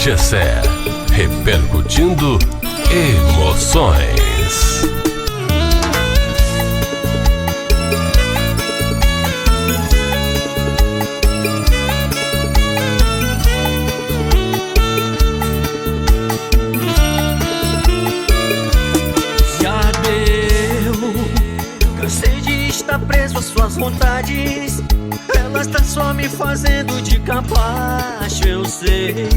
Gessé, repercutindo emoções. Já deu, cansei de estar preso às suas vontades. Ela está só me fazendo de capacho, eu sei.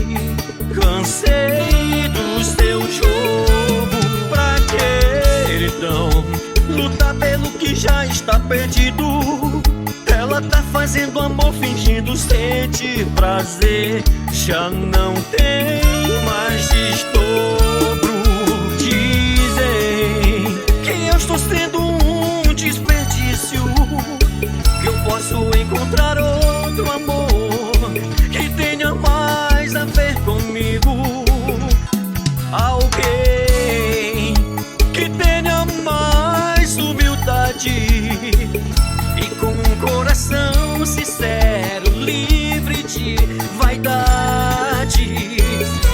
Cansei do seu jogo. Pra que então lutar pelo que já está perdido? Ela tá fazendo amor fingindo sentir prazer. Já não tem mais desdobro. Dizem que eu estou sendo um desperdício, que eu posso encontrar outro amor que tenha mais a ver comigo. Alguém que tenha mais humildade e com um coração sincero, livre de vaidades.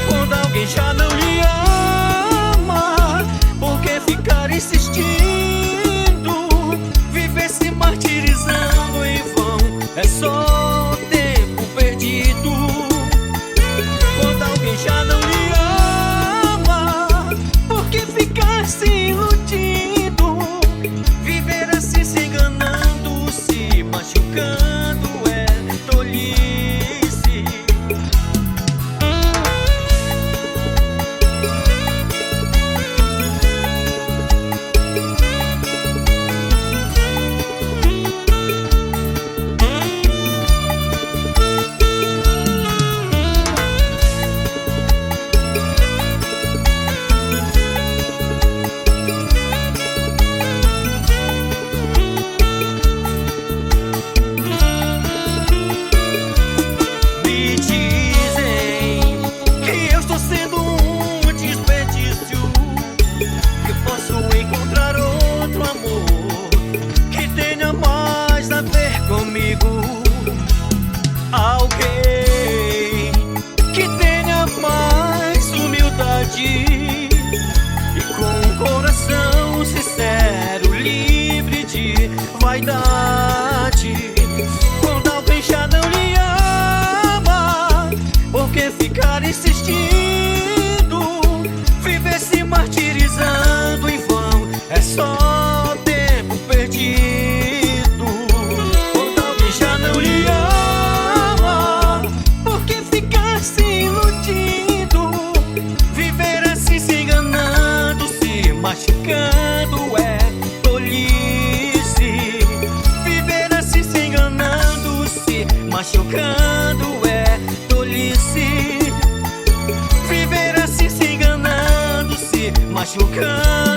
Quando alguém já não lhe ama, por que ficar insistindo? Viver se martirizando em vão é só tempo perdido. Quando alguém já não lhe ama, por que ficar se iludindo? Viver assim se enganando, se machucando é tolice. Alguém que tenha mais humildade e com um coração sincero, livre de vaidade. Quando alguém já não lhe ama, por que ficar insistindo? Viver se martirizando em vão é só tempo perdido. Quando alguém já não lhe ama, se iludindo, viver assim se enganando, se machucando é tolice. Viver assim se enganando, se machucando é tolice. Viver assim se enganando, se machucando